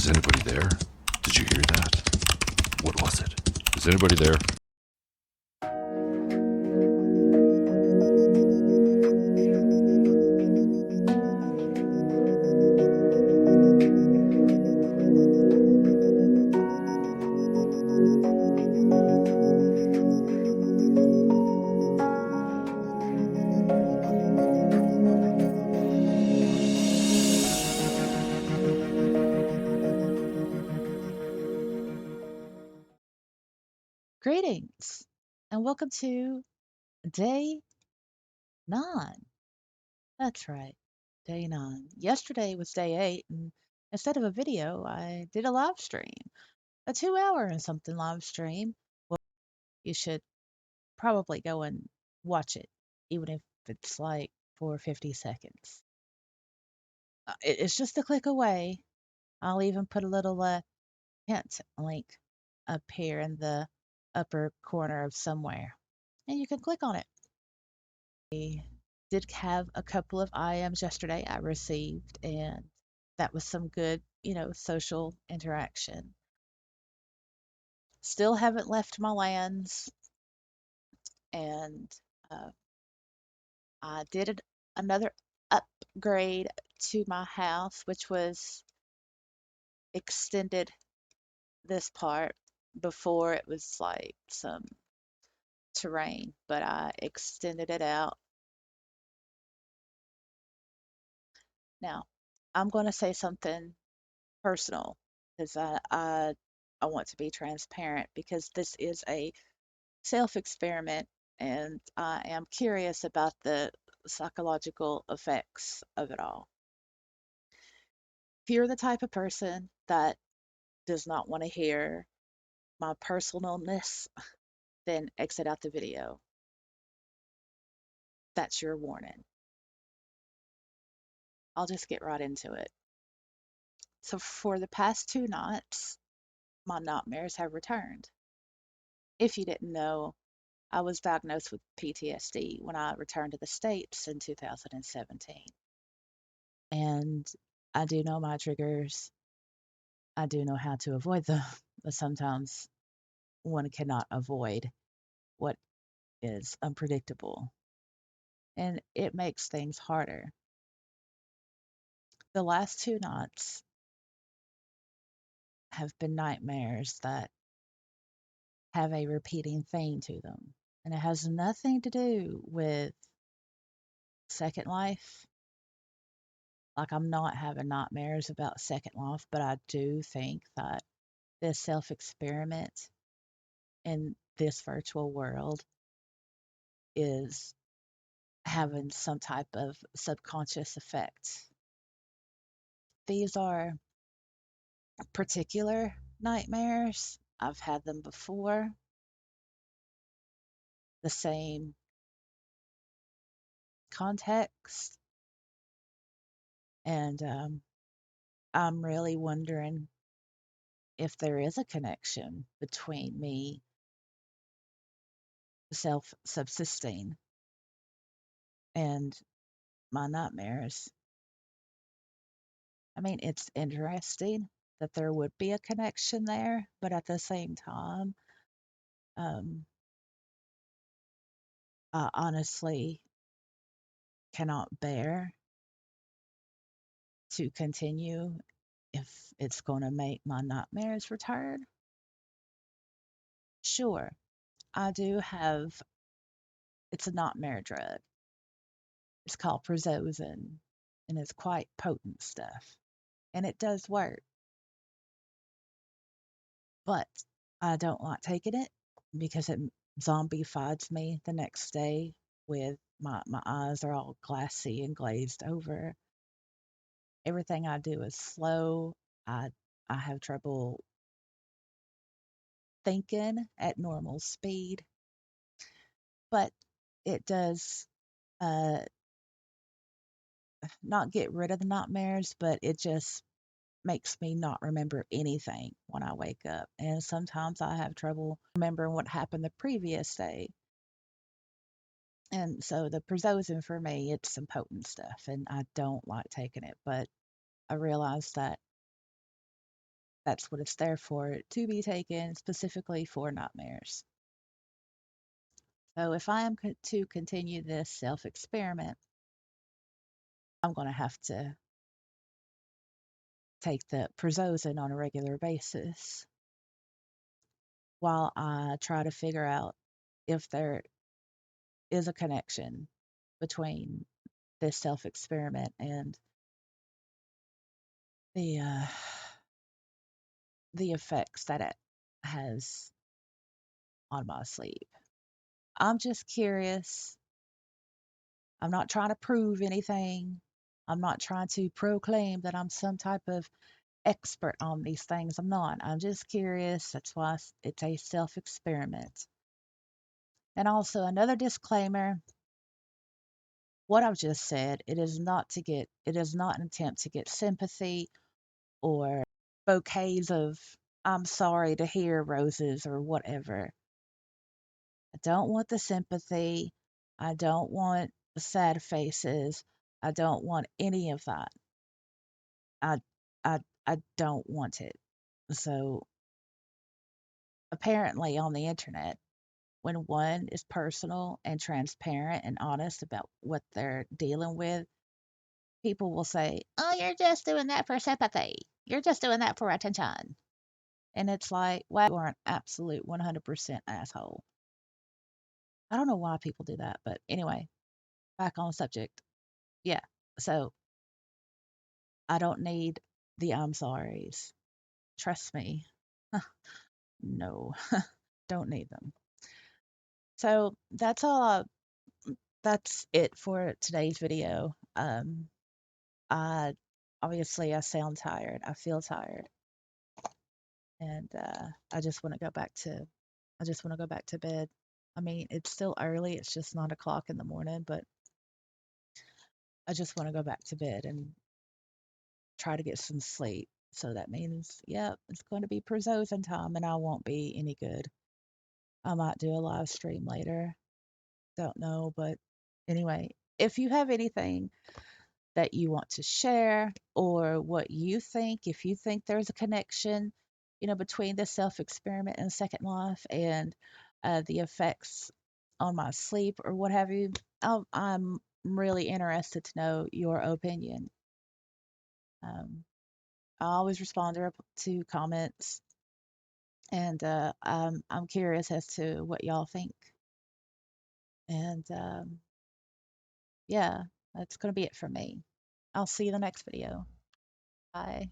anybody there? Did you hear that? What was it? Is anybody there? Greetings and welcome to day 9. That's right, day 9. Yesterday was day 8, and instead of a video, I did a live stream, a 2 hour and something live stream. Well, you should probably go and watch it, even if it's like for 50 seconds. It's just a click away. I'll even put a little hint link up here in the upper corner of somewhere, and you can click on it. Did have a couple of IMs yesterday I received, and that was some good, social interaction. Still haven't left my lands, and uh, I did another upgrade to my house, which was extended this part. Before it was like some terrain, but I extended it out. Now, I'm going to say something personal because I want to be transparent because this is a self experiment and I am curious about the psychological effects of it all. If you're the type of person that does not want to hear my personalness, then exit out the video. That's your warning. I'll just get right into it. So, for the past 2 nights, my nightmares have returned. If you didn't know, I was diagnosed with PTSD when I returned to the States in 2017. And I do know my triggers. I do know how to avoid them, but sometimes one cannot avoid what is unpredictable. And it makes things harder. The last 2 nights have been nightmares that have a repeating theme to them. And it has nothing to do with Second Life. Like, I'm not having nightmares about Second Life, but I do think that this self experiment in this virtual world is having some type of subconscious effect. These are particular nightmares. I've had them before, the same context, and I'm really wondering if there is a connection between me self subsisting and my nightmares. I mean, it's interesting that there would be a connection there, but at the same time, um, I honestly cannot bear to continue if it's going to make my nightmares return. Sure, I do have, it's a nightmare drug. It's called Prozozin, and it's quite potent stuff, and it does work, but I don't like taking it because it zombifies me the next day with my eyes are all glassy and glazed over. Everything I do is slow. I I have trouble thinking at normal speed, but it does uh not get rid of the nightmares, but it just makes me not remember anything when I wake up. And sometimes I have trouble remembering what happened the previous day. And so the Prozozin for me, it's some potent stuff, and I don't like taking it, but I realize that That's what it's there for, to be taken specifically for nightmares. So if I am to continue this self experiment, I'm going to have to take the Prozozin on a regular basis while I try to figure out if there is a connection between this self experiment and the uh, the effects that it has on my sleep. I'm just curious. I'm not trying to prove anything. I'm not trying to proclaim that I'm some type of expert on these things. I'm not. I'm just curious. That's why it's a self experiment. And also, another disclaimer, what I've just said, it is not an attempt to get sympathy or bouquets of I'm sorry to hear roses or whatever. I don't want the sympathy. I don't want the sad faces. I don't want any of that. I I don't want it. So apparently on the internet, when one is personal and transparent and honest about what they're dealing with, people will say, "Oh, you're just doing that for sympathy. You're just doing that for attention." And it's like, wow, you are an absolute 100% asshole. I don't know why people do that, but anyway, back on subject. Yeah. So I don't need the I'm sorries. Trust me. No, don't need them. So that's it for today's video. I obviously I sound tired. I feel tired, and I just want to go back to I just want to go back to bed. I mean, it's still early. It's just 9 o'clock in the morning, but I just want to go back to bed and try to get some sleep. So that means, yeah, it's going to be Prozozin time, and I won't be any good. I might do a live stream later. Don't know, but anyway, if you have anything that you want to share or what you think, if you think there's a connection, between the self experiment and Second Life and the effects on my sleep or what have you, I'm really interested to know your opinion. Um, I always respond to comments, and I'm curious as to what y'all think. And yeah, that's going to be it for me. I'll see you in the next video. Bye.